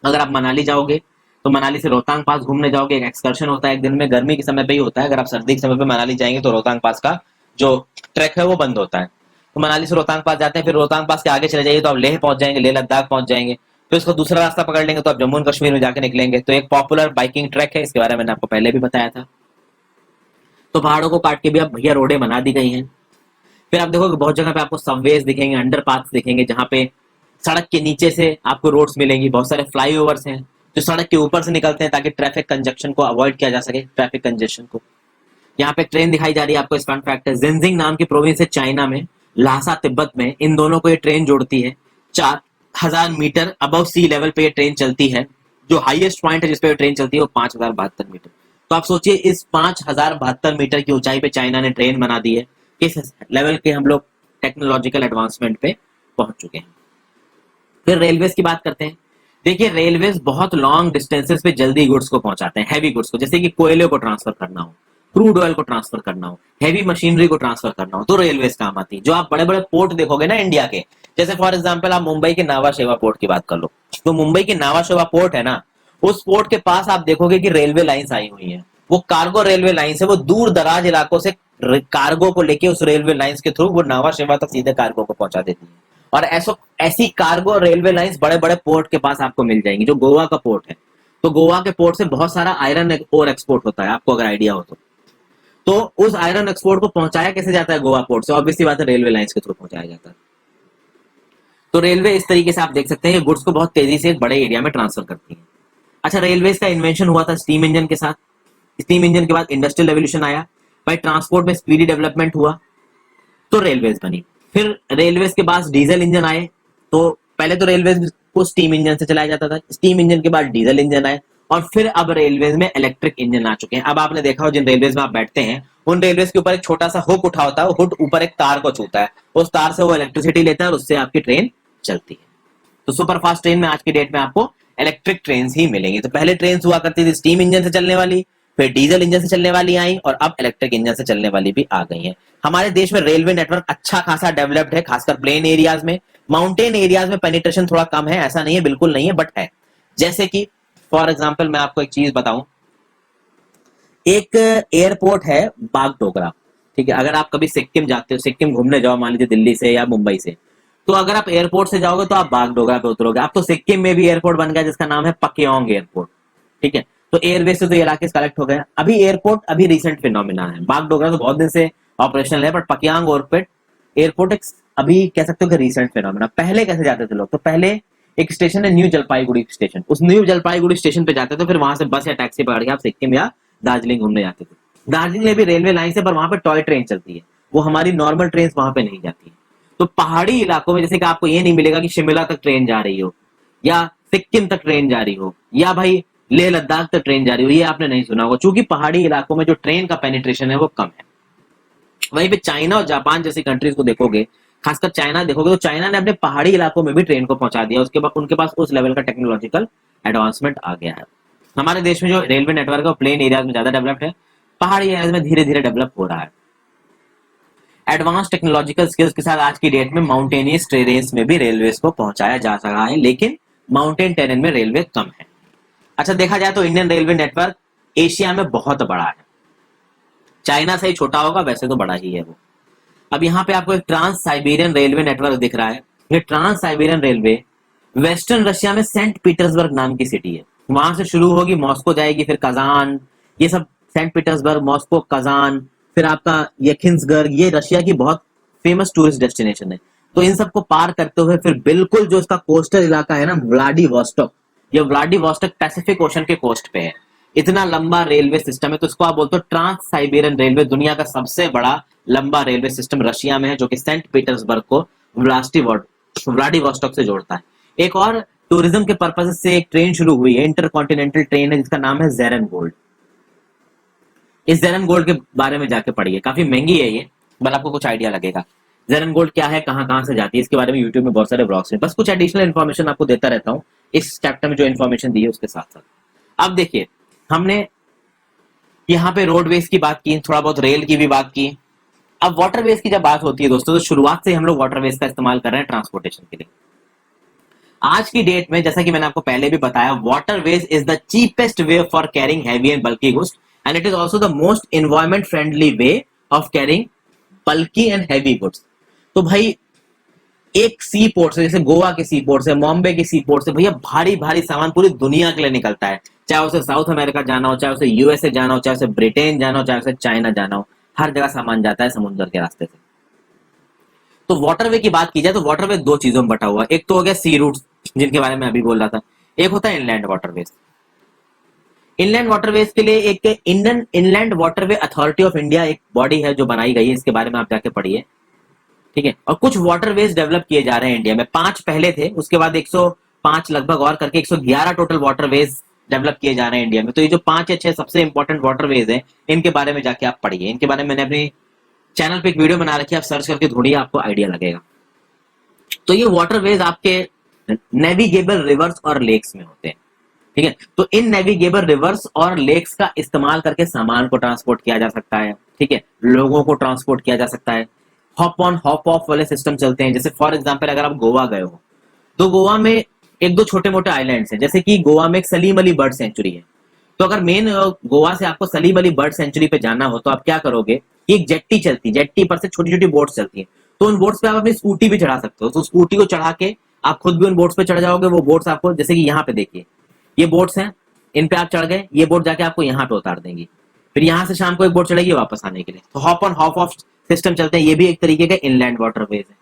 अगर आप मनाली जाओगे तो मनाली से रोहतांग पास घूमने जाओगे, एक एक्सकर्शन होता है एक दिन में, गर्मी के समय पे ही होता है। अगर आप सर्दी के समय पे मनाली जाएंगे तो रोहतांग पास का जो ट्रैक है वो बंद होता है। तो मनाली से रोहतांग पास जाते हैं, फिर रोहतांग पास के आगे चले जाइए तो आप लेह पहुंच जाएंगे, लेह लद्दाख पहुंच जाएंगे। फिर उसको दूसरा रास्ता पकड़ लेंगे तो आप जम्मू एंड कश्मीर में जाके निकलेंगे। तो एक पॉपुलर बाइकिंग ट्रैक है, इसके बारे में मैंने आपको पहले भी बताया था। तो पहाड़ों को काट के भी अब भैया रोडें बना दी गई हैं। फिर आप देखोगे बहुत जगह पे आपको सबवेज दिखेंगे, अंडरपाथ्स दिखेंगे, जहाँ पे सड़क के नीचे से आपको रोड्स मिलेंगी। बहुत सारे फ्लाईओवर्स हैं जो सड़क के ऊपर से निकलते हैं ताकि ट्रैफिक कंजक्शन को अवॉइड किया जा सके, ट्रैफिक कंजेशन को। यहाँ पे ट्रेन दिखाई जा रही है आपको, इस फन फैक्ट है। जिनजिंग नाम की प्रोविंस है चाइना में, लासा तिब्बत में, इन दोनों को ये ट्रेन जोड़ती है। 4000 मीटर अबव सी लेवल पे ये ट्रेन चलती है। जो हाईएस्ट पॉइंट है जिसपे ट्रेन चलती है वो 5072 मीटर। तो आप सोचिए इस 5072 मीटर की ऊंचाई पे चाइना ने ट्रेन बना दी है। किस लेवल के हम लोग टेक्नोलॉजिकल एडवांसमेंट पे पहुंच चुके हैं। फिर रेलवेज की बात करते हैं। देखिए रेलवेज बहुत लॉन्ग डिस्टेंसेस पे जल्दी गुड्स को पहुंचाते हैं, हैवी गुड्स को, जैसे कि कोयले को ट्रांसफर करना हो, क्रूड ऑयल को ट्रांसफर करना हो, हैवी मशीनरी को ट्रांसफर करना हो, तो रेलवेज काम आती है। जो आप बड़े बड़े पोर्ट देखोगे ना इंडिया के, जैसे फॉर एग्जांपल आप मुंबई के नावा शेवा पोर्ट की बात कर लो, तो मुंबई के नावा शेवा पोर्ट है ना, उस पोर्ट के पास आप देखोगे कि रेलवे लाइंस आई हुई है। वो कार्गो रेलवे लाइंस है, वो दूर दराज इलाकों से कार्गो को लेके उस रेलवे लाइंस के थ्रू वो नावा शेवा तक सीधे कार्गो को पहुंचा देती है। और ऐसी कार्गो रेलवे लाइंस बड़े बड़े पोर्ट के पास आपको मिल जाएंगी। जो गोवा का पोर्ट है, तो गोवा के पोर्ट से बहुत सारा आयरन और एक्सपोर्ट होता है, आपको अगर आइडिया हो तो। तो उस आयरन एक्सपोर्ट को पहुंचाया कैसे जाता है गोवा पोर्ट से? ऑब्वियसली बात है, रेलवे लाइंस के थ्रू पहुंचाया जाता है। तो रेलवे इस तरीके से आप देख सकते हैं गुड्स को बहुत तेजी से एक बड़े एरिया में ट्रांसफर करती है। अच्छा, रेलवे का इन्वेंशन हुआ था स्टीम इंजन के साथ। स्टीम इंजन के बाद इंडस्ट्रियल रेवोल्यूशन आया, भाई ट्रांसपोर्ट में स्पीडी डेवलपमेंट हुआ तो रेलवेज बनी। फिर रेलवेज के पास डीजल इंजन आए, तो पहले तो रेलवेज को स्टीम इंजन से चलाया जाता था, स्टीम इंजन के बाद डीजल इंजन आए, और फिर अब रेलवेज में इलेक्ट्रिक इंजन आ चुके हैं। अब आपने देखा हो जिन रेलवेज में आप बैठते हैं उन रेलवेज के ऊपर एक छोटा सा हुक उठा होता है, हुक ऊपर एक तार को छूता है, उस तार से वो इलेक्ट्रिसिटी लेता है और उससे आपकी ट्रेन चलती है। तो सुपर फास्ट ट्रेन में आज की डेट में आपको इलेक्ट्रिक ट्रेन ही मिलेंगी। तो पहले ट्रेन हुआ करती थी स्टीम इंजन से चलने वाली, फिर डीजल इंजन से चलने वाली आई, और अब इलेक्ट्रिक इंजन से चलने वाली भी आ गई हैं। हमारे देश में रेलवे नेटवर्क अच्छा खासा डेवलप्ड है, खासकर प्लेन एरियाज में। माउंटेन एरियाज में पेनिट्रेशन थोड़ा कम है, ऐसा नहीं है बिल्कुल नहीं है, बट है। जैसे कि फॉर एग्जांपल मैं आपको एक चीज बताऊं, एक एयरपोर्ट है बागडोगरा, ठीक है। अगर आप कभी सिक्किम जाते हो, सिक्किम घूमने जाओ मान लीजिए दिल्ली से या मुंबई से, तो अगर आप एयरपोर्ट से जाओगे तो आप बागडोगरा पे उतरोगे। अब तो सिक्किम में भी एयरपोर्ट बन गया जिसका नाम है पक्योंग एयरपोर्ट, ठीक है। तो एयरवेज से तो ये इलाके कलेक्ट हो गए। अभी एयरपोर्ट अभी रिसेंट फिनोमिना है, बागडोगरा तो बहुत दिन से ऑपरेशनल है, बट पक्यांग एयरपोर्ट एक अभी कह सकते हो कि रिसेंट फिनोमिना। पहले कैसे जाते थे लोग? तो पहले एक स्टेशन है न्यू जलपाईगुड़ी स्टेशन, उस न्यू जलपाईगुड़ी स्टेशन पे जाते थे, फिर वहां से बस या टैक्सी पकड़ के आप सिक्किम या दार्जिलिंग घूमने जाते थे। दार्जिलिंग में भी रेलवे लाइन से, पर वहां पे टॉय ट्रेन चलती है, वो हमारी नॉर्मल ट्रेन वहां पे नहीं जाती है। तो पहाड़ी इलाकों में जैसे कि आपको ये नहीं मिलेगा कि शिमला तक ट्रेन जा रही हो, या सिक्किम तक ट्रेन जा रही हो, या भाई लेह लद्दाख तक ट्रेन जा रही हो, ये आपने नहीं सुना होगा, क्योंकि पहाड़ी इलाकों में जो ट्रेन का पेनिट्रेशन है वो कम है। वहीं पे चाइना और जापान जैसी कंट्रीज को देखोगे, खासकर चाइना देखोगे, तो चाइना ने अपने पहाड़ी इलाकों में भी ट्रेन को पहुंचा दिया। उसके बाद उनके पास उस लेवल का टेक्नोलॉजिकल एडवांसमेंट आ गया है। हमारे देश में जो रेलवे नेटवर्क है वो प्लेन एरियाज में ज्यादा डेवलप्ड है, पहाड़ी एरियाज में धीरे धीरे डेवलप हो रहा है। एडवांस टेक्नोलॉजिकल स्किल्स के साथ आज की डेट में माउंटेनियस टेरेन्स में भी रेलवे को पहुंचाया जा सका है, लेकिन माउंटेन टेरेन में रेलवे कम है। अच्छा, देखा जाए तो इंडियन रेलवे नेटवर्क एशिया में बहुत बड़ा है, चाइना से ही छोटा होगा, वैसे तो बड़ा ही है वो। अब यहाँ पे आपको एक ट्रांस साइबेरियन रेलवे नेटवर्क दिख रहा है। ये trans Siberian railway western Russia में सेंट पीटर्सबर्ग नाम की सिटी है, वहां से शुरू होगी, मॉस्को जाएगी, फिर कजान, ये सब सेंट पीटर्सबर्ग, मॉस्को, कजान, फिर आपका यखिंसबर्ग, ये रशिया की बहुत फेमस टूरिस्ट डेस्टिनेशन है। तो इन सबको पार करते हुए फिर बिल्कुल जो इसका कोस्टल इलाका है ना, व्लादिवोस्टोक, ये व्लादिवोस्टोक पैसिफिक ओशन के कोस्ट पे है। इतना लंबा रेलवे सिस्टम है, तो इसको आप बोलते हो ट्रांस साइबेरियन रेलवे। दुनिया का सबसे बड़ा लंबा रेलवे सिस्टम रशिया में है, जो कि सेंट पीटर्सबर्ग को व्लादिवोस्टोक से जोड़ता है। एक और टूरिज्म के पर्पज से एक ट्रेन शुरू हुई है, इंटरकॉन्टिनेंटल ट्रेन है, जिसका नाम है ज़ेरन गोल्ड। इस ज़ेरन गोल्ड के बारे में जाके पढ़िए, काफी महंगी है ये, बट आपको कुछ आइडिया लगेगा ज़ेरन गोल्ड क्या है, कहां कहां से जाती है, इसके बारे में यूट्यूब में बहुत सारे ब्लॉग्स हैं। बस कुछ एडिशनल इन्फॉर्मेशन आपको देता रहता हूँ इस चैप्टर में जो इन्फॉर्मेशन दी है उसके साथ साथ। अब देखिए, हमने यहाँ पे रोडवेज की बात की, थोड़ा बहुत रेल की भी बात की। अब वाटरवेज की जब बात होती है दोस्तों, तो शुरुआत से हम लोग वाटरवेज का इस्तेमाल कर रहे हैं ट्रांसपोर्टेशन के लिए। आज की डेट में जैसा कि मैंने आपको पहले भी बताया, waterways is the cheapest way for carrying heavy and bulky goods, and it is also the most environment friendly way of carrying bulky and heavy goods. तो भाई एक सी पोर्ट से, जैसे गोवा के सी पोर्ट से, बॉम्बे के सी पोर्ट से, भैया भारी भारी सामान पूरी दुनिया के लिए निकलता है, चाहे उसे साउथ अमेरिका जाना हो, चाहे उसे यूएसए जाना हो, चाहे उसे ब्रिटेन जाना हो, चाहे उसे चाइना जाना हो, हर जगह सामान जाता है समुद्र के रास्ते से। तो वाटरवे की बात की जाए तो वाटरवे दो चीजों में बटा हुआ है। एक तो हो गया सी रूट्स, जिनके बारे में अभी बोल रहा था, एक होता है इनलैंड वाटरवेज। इनलैंड वाटरवेज के लिए एक Indian inland waterway authority of India एक बॉडी है जो बनाई गई है, इसके बारे में आप जाके पढ़िए, ठीक है। और कुछ वाटरवेज डेवलप किए जा रहे हैं इंडिया में, 5 पहले थे, उसके बाद 105 लगभग और करके 111 टोटल वाटरवेज डेवलप किए जा रहे हैं इंडिया में। तो ये जो 5 या 6 सबसे इंपॉर्टेंट वाटरवेज हैं, इनके बारे में जाके आप पढ़िए। इनके बारे में मैंने अपनी चैनल पे एक वीडियो बना रखी है, आप सर्च करके ढूंढिए, आपको आइडिया लगेगा। तो ये वाटरवेज आपके नेविगेबल रिवर्स और लेक्स में होते हैं, ठीक है। तो इन नेविगेबल रिवर्स और लेक्स का इस्तेमाल करके सामान को ट्रांसपोर्ट किया जा सकता है, ठीक है, लोगों को ट्रांसपोर्ट किया जा सकता है। हॉप ऑन हॉप ऑफ वाले सिस्टम चलते हैं। जैसे फॉर एग्जांपल अगर आप गोवा गए हो, तो गोवा में एक दो छोटे मोटे आइलैंड्स हैं, जैसे कि गोवा में एक सलीम अली बर्ड सेंचुरी है। तो अगर मेन गोवा से आपको सलीम अली बर्ड सेंचुरी पे जाना हो, तो आप क्या करोगे, एक जेट्टी चलती है, जेट्टी पर से छोटी छोटी बोट्स चलती है, तो उन बोट्स पे आप अपनी स्कूटी भी चढ़ा सकते हो। तो स्कूटी को चढ़ा के आप खुद भी उन बोट्स पे चढ़ जाओगे। वो बोट्स आपको, जैसे कि यहाँ पे देखिए, ये बोट्स हैं, इन पे आप चढ़ गए, ये बोट जाके आपको यहाँ पे उतार देंगी। फिर यहाँ से शाम को एक बोट चलेगी वापस आने के लिए। तो hop on hop off system चलते हैं, ये भी एक तरीके का इनलैंड वाटरवेज है।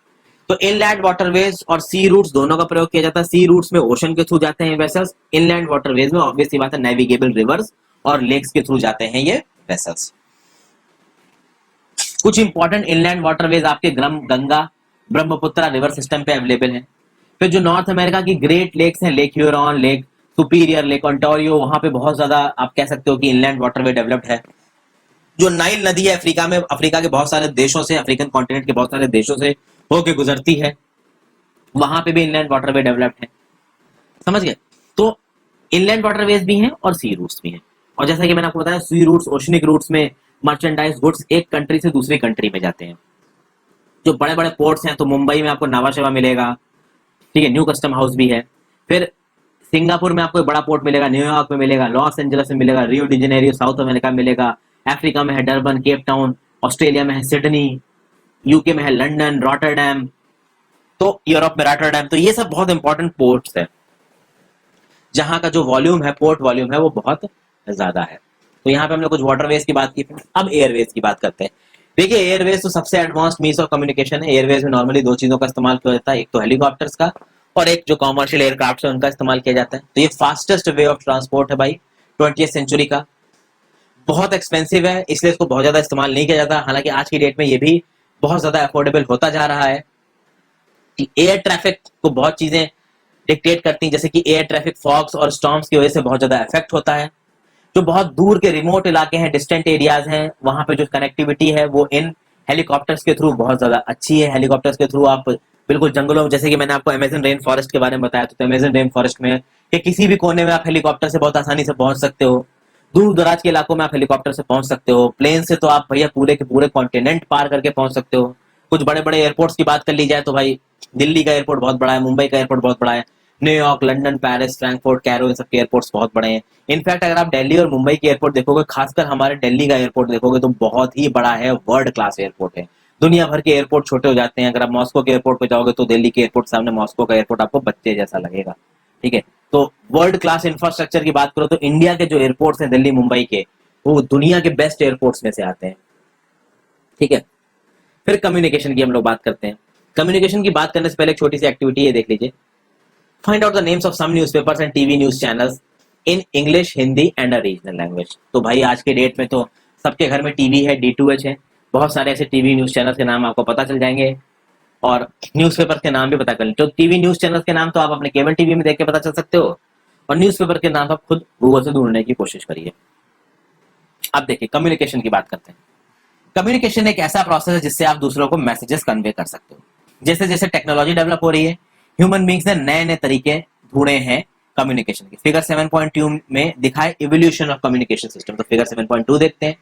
तो इनलैंड वाटरवेज और सी रूट्स दोनों का प्रयोग किया जाता है। सी रूट्स में ओशन के थ्रू जाते हैं वेसल्स, इनलैंड वाटरवेज में ऑब्वियस सी बात है नेविगेबल रिवर्स और लेक्स के थ्रू जाते हैं ये वेसल्स। कुछ इंपॉर्टेंट इनलैंड वाटरवेज आपके गंगा ब्रह्मपुत्र रिवर सिस्टम पे अवेलेबल है। फिर जो नॉर्थ अमेरिका की ग्रेट लेक्स हैं, lake Huron, lake superior, lake Ontario, वहां पे बहुत ज्यादा आप कह सकते हो कि इनलैंड वाटरवे डेवलप्ड है। जो नाइल नदी है अफ्रीका में, अफ्रीका के बहुत सारे देशों से, अफ्रीकन कॉन्टिनेंट के बहुत सारे देशों से होके गुजरती है, वहां पे भी इनलैंड वाटरवे डेवलप्ड है। समझ गए? तो इनलैंड वाटरवेज भी हैं और सी रूट्स भी हैं। और जैसा कि मैंने आपको बताया, सी रूट्स, ओशनिक रूट्स में मर्चेंडाइज गुड्स एक कंट्री से दूसरी कंट्री में जाते हैं। जो बड़े बड़े पोर्ट्स हैं, तो मुंबई में आपको नावा शेवा मिलेगा, ठीक है, न्यू कस्टम हाउस भी है। फिर सिंगापुर में आपको एक बड़ा पोर्ट मिलेगा, न्यूयॉर्क में मिलेगा, लॉस एंजल्स में मिलेगा, Rio de Janeiro south America में मिलेगा, अफ्रीका में है डरबन, केप टाउन, ऑस्ट्रेलिया में है सिडनी, यूके में है लंदन, रॉटरडैम, तो यूरोप में रॉटरडैम। तो ये सब बहुत इंपॉर्टेंट पोर्ट्स है जहां का जो वॉल्यूम है, पोर्ट वॉल्यूम है, वो बहुत ज्यादा है। तो यहाँ पे हमने कुछ वाटरवेज की बात की। अब एयरवेज की बात करते हैं। देखिए, एयरवेज तो सबसे एडवांस्ड मीन्स ऑफ कम्युनिकेशन है। एयरवेज में नॉर्मली दो चीजों का इस्तेमाल किया जाता है, एक तो हेलीकॉप्टर्स का और एक जो कॉमर्शियल एयरक्राफ्ट है उनका इस्तेमाल किया जाता है। तो ये फास्टेस्ट वे ऑफ ट्रांसपोर्ट है भाई 20th सेंचुरी का। बहुत एक्सपेंसिव है, इसलिए इसको बहुत ज्यादा इस्तेमाल नहीं किया जाता। हालांकि आज की डेट में ये भी बहुत ज्यादा अफोर्डेबल होता जा रहा है। कि एयर ट्रैफिक को बहुत चीजें डिक्टेट करती हैं, जैसे कि एयर ट्रैफिक फॉग्स और स्टॉर्म्स की वजह से बहुत ज्यादा इफेक्ट होता है। जो बहुत दूर के रिमोट इलाके हैं, डिस्टेंट एरियाज हैं, वहां पे जो कनेक्टिविटी है वो इन हेलीकॉप्टर्स के थ्रू बहुत ज्यादा अच्छी है। हेलीकॉप्टर्स के थ्रू आप बिल्कुल जंगलों में, जैसे कि मैंने आपको अमेजन रेन फॉरेस्ट के बारे में बताया, तो अमेजन रेन फॉरेस्ट में कि किसी भी कोने में आप हेलीकॉप्टर से बहुत आसानी से पहुंच सकते हो। दूर दराज के इलाकों में आप हेलीकॉप्टर से पहुंच सकते हो। प्लेन से तो आप भैया पूरे के पूरे कॉन्टिनेंट पार करके पहुंच सकते हो। कुछ बड़े बड़े एयरपोर्ट्स की बात कर ली जाए तो भाई दिल्ली का एयरपोर्ट बहुत बड़ा है, मुंबई का एयरपोर्ट बहुत बड़ा है, New York, London, Paris, Frankfurt, Cairo, इन सब के एयरपोर्ट्स बहुत बड़े हैं। इनफैक्ट अगर आप दिल्ली और मुंबई के एयरपोर्ट देखोगे, खासकर हमारे दिल्ली का एयरपोर्ट देखोगे तो बहुत ही बड़ा है, वर्ल्ड क्लास एयरपोर्ट है। दुनिया भर के एयरपोर्ट छोटे हो जाते हैं। अगर आप मॉस्को के एयरपोर्ट पे जाओगे तो दिल्ली के एयरपोर्ट सामने मॉस्को का एयरपोर्ट आपको बच्चे जैसा लगेगा। ठीक है, तो वर्ल्ड क्लास इंफ्रास्ट्रक्चर की बात करो तो इंडिया के जो एयरपोर्ट्स हैं दिल्ली मुंबई के, वो दुनिया के बेस्ट एयरपोर्ट्स में से आते हैं। ठीक है, फिर कम्युनिकेशन की हम लोग बात करते हैं। कम्युनिकेशन की बात करने से पहले एक छोटी सी एक्टिविटी ये देख लीजिए। Find out the names of some newspapers and TV news channels in English, Hindi and a regional language. तो भाई आज के डेट में तो सबके घर में टीवी है, D2H है, बहुत सारे ऐसे टीवी न्यूज चैनल्स के नाम आपको पता चल जाएंगे और न्यूज़पेपर के नाम भी पता कर लें। तो टीवी न्यूज चैनल्स के नाम तो आप अपने केबल टीवी में देख के पता चल सकते हो, और न्यूज़पेपर के नाम आप खुद गूगल से ढूंढने की कोशिश करिए। अब देखिए, कम्युनिकेशन की बात करते हैं। कम्युनिकेशन एक ऐसा प्रोसेस है जिससे आप दूसरों को मैसेजेस कन्वे कर सकते हो। जैसे जैसे टेक्नोलॉजी डेवलप हो रही है, ह्यूमन बींग्स ने नए नए तरीके ढूंढे हैं कम्युनिकेशन के। फिगर 7.2 में दिखाए इवोल्यूशन ऑफ कम्युनिकेशन सिस्टम। तो फिगर 7.2 देखते हैं।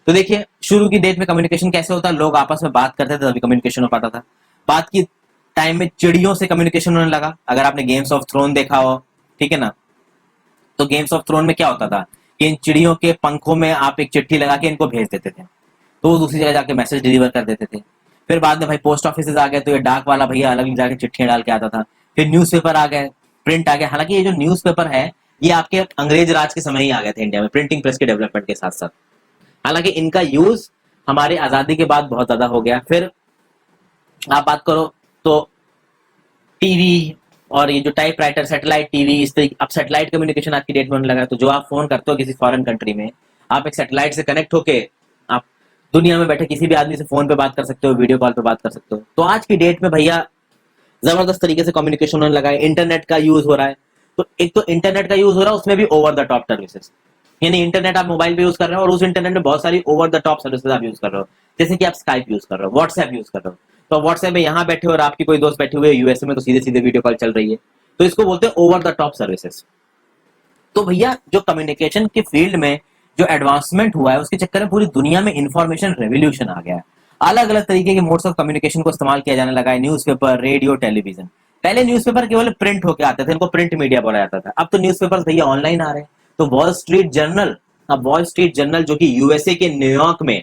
तो देखिए, शुरू की डेट में कम्युनिकेशन कैसे होता है, लोग आपस में बात करते थे तभी कम्युनिकेशन हो पाता था। बात की टाइम में चिड़ियों से कम्युनिकेशन होने लगा। अगर आपने गेम्स ऑफ थ्रोन देखा हो, ठीक है ना, तो गेम्स ऑफ थ्रोन में क्या होता था कि इन चिड़ियों के पंखों में आप एक चिट्ठी लगा के इनको भेज देते थे, तो वो दूसरी जगह जाके मैसेज डिलीवर कर देते थे। फिर बाद में भाई पोस्ट ऑफिस आ गए, तो ये डाक वाला भैया अलग जाके चिट्ठियां डाल के आता था। फिर न्यूज़पेपर आ गए, प्रिंट आ गया। हालांकि ये जो न्यूज़पेपर है ये आपके अंग्रेज राज के समय ही आ गए थे इंडिया में, प्रिंटिंग प्रेस के डेवलपमेंट के साथ साथ। हालांकि इनका यूज हमारी आजादी के बाद बहुत ज्यादा हो गया। फिर आप बात करो तो टीवी और ये जो टाइप राइटर, सैटेलाइट टीवी, इस तरीके अब सैटेलाइट कम्युनिकेशन आज की डेट में होने लगा है। तो जो आप फोन करते हो किसी फॉरेन कंट्री में, आप एक सैटेलाइट से कनेक्ट होके आप दुनिया में बैठे किसी भी आदमी से फोन पे बात कर सकते हो, वीडियो कॉल पे बात कर सकते हो। तो आज की डेट में भैया जबरदस्त तरीके से कम्युनिकेशन होने लगा है। इंटरनेट का यूज हो रहा है। तो एक तो इंटरनेट का यूज हो रहा है, उसमें भी ओवर द टॉप सर्विसेज, यानी इंटरनेट आप मोबाइल पे यूज कर रहे हो और उस इंटरनेट में बहुत सारी ओवर द टॉप सर्विसेज आप यूज कर रहे हो। जैसे कि आप स्काइप यूज कर रहे हो, व्हाट्सएप यूज कर रहे हो। तो व्हाट्सएप में यहाँ बैठे हो और आपकी कोई दोस्त बैठे हुए यूएसए में, तो सीधे सीधे वीडियो कॉल चल रही है। तो इसको बोलते हैं ओवर द टॉप सर्विसेज। तो भैया जो कम्युनिकेशन के फील्ड में जो एडवांसमेंट हुआ है उसके चक्कर में पूरी दुनिया में इंफॉर्मेशन रेवोल्यूशन आ गया है। अलग अलग तरीके के मोड्स ऑफ कम्युनिकेशन को इस्तेमाल किया जाने लगा है। Newspaper, radio, television. पहले न्यूज़पेपर केवल प्रिंट होकर आते थे, इनको प्रिंट मीडिया बोला जाता था। अब तो न्यूज़पेपर्स भैया ऑनलाइन आ रहे हैं। तो वॉल स्ट्रीट जर्नल, अब वॉल स्ट्रीट जर्नल जो कि यूएसए के न्यूयॉर्क में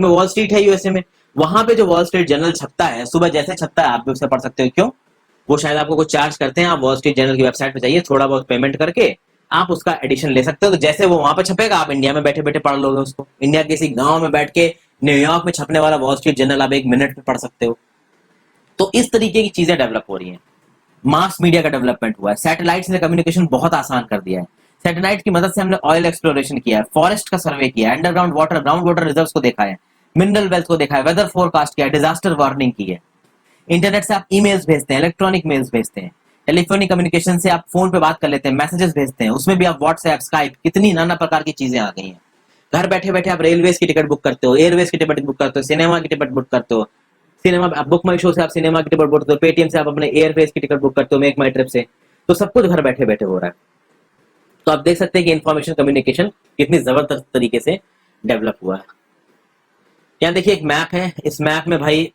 वॉल स्ट्रीट है यूएसए में, वहां पे जो वॉल स्ट्रीट जर्नल छपता है, सुबह जैसे छपता है आप भी उसे पढ़ सकते हो। क्यों? वो शायद आपको कुछ चार्ज करते हैं, आप वॉल स्ट्रीट जर्नल की वेबसाइट पे जाइए, थोड़ा बहुत पेमेंट करके आप उसका एडिशन ले सकते हो। तो जैसे वो वहां पे छपेगा, आप इंडिया में बैठे बैठे पढ़ लोगे उसको। इंडिया के किसी गांव में बैठ के न्यूयॉर्क में छपने वाला वॉल स्ट्रीट जर्नल आप 1 मिनट में पढ़ सकते हो। तो इस तरीके की चीजें डेवलप हो रही हैं। मास मीडिया का डेवलपमेंट हुआ है, सैटेलाइट ने कम्युनिकेशन बहुत आसान कर दिया है। सैटेलाइट की मदद से हमने ऑयल एक्सप्लोरेशन किया है, फॉरेस्ट का सर्वे किया है, underground water, ground water reserves को देखा है, मिनरल वेल्थ को देखा है, वेदर फोरकास्ट किया है, डिजास्टर वार्निंग की है। इंटरनेट से आप ईमेल्स भेजते हैं, इलेक्ट्रॉनिक मेल्स भेजते हैं, टेलीफोनिक कम्युनिकेशन से आप फोन पे बात कर लेते हैं, मैसेजेस भेजते हैं, उसमें भी आप व्हाट्सएप, स्काइप, कितनी नाना प्रकार की चीजें आ गई हैं। घर बैठे बैठे आप रेलवेज की टिकट बुक करते हो, एयरवेज की टिकट बुक करते हो, सिनेमा की टिकट बुक करते हो, सिनेमा बुक माई शो से आप सिनेमा की टिकट बुक करते हो, पेटीएम से आप अपने एयरवेज की टिकट बुक करते हो, मेक माई ट्रिप से। तो सब कुछ घर बैठे बैठे हो रहा है। तो आप देख सकते हैं कि इंफॉर्मेशन कम्युनिकेशन कितनी जबरदस्त तरीके से डेवलप हुआ है। यहाँ देखिए एक मैप है, इस मैप में भाई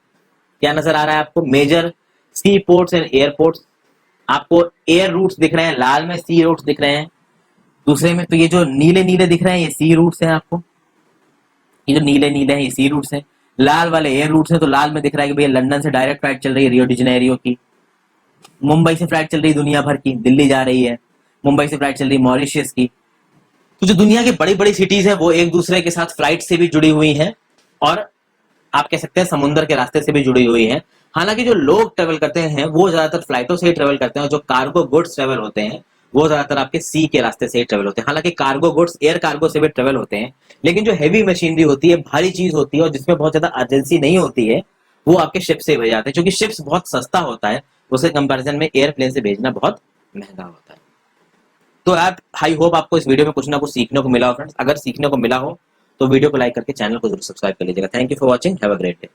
क्या नजर आ रहा है आपको, major sea ports and airports. आपको एयर रूट्स दिख रहे हैं लाल में, सी रूट्स दिख रहे हैं दूसरे में। तो ये जो नीले नीले दिख रहे हैं ये सी रूट्स हैं आपको, ये जो नीले नीले हैं ये सी रूट्स हैं, लाल वाले एयर रूट्स हैं। तो लाल में दिख रहा है कि भैया लंदन से डायरेक्ट फ्लाइट चल रही है रियो डी जनेरियो की, मुंबई से फ्लाइट चल रही है दुनिया भर की, दिल्ली जा रही है, मुंबई से फ्लाइट चल रही है मॉरिशस की। तो जो दुनिया की बड़ी बड़ी सिटीज है वो एक दूसरे के साथ फ्लाइट से भी जुड़ी हुई हैं और आप कह सकते हैं समुद्र के रास्ते से भी जुड़ी हुई हैं। हालांकि जो लोग ट्रेवल करते हैं वो ज्यादातर फ्लाइटों से ही ट्रेवल करते हैं, और जो कार्गो गुड्स ट्रेवल होते हैं वो ज्यादातर आपके सी के रास्ते से ही ट्रेवल होते हैं। हालांकि कार्गो गुड्स एयर कार्गो से भी ट्रेवल होते हैं, लेकिन जो हैवी मशीनरी होती है, भारी चीज होती है और जिसमें बहुत ज्यादा अर्जेंसी नहीं होती है, वो आपके शिप से भेज जाते हैं, क्योंकि शिप्स बहुत सस्ता होता है, उसके कंपैरिजन में एयरप्लेन से भेजना बहुत महंगा होता है। तो यार आई होप आपको इस वीडियो में कुछ ना कुछ सीखने को मिला हो फ्रेंड्स। अगर सीखने को मिला हो तो वीडियो को लाइक करके चैनल को जरूर सब्सक्राइब कर लीजिएगा। Thank you for watching, have a great day.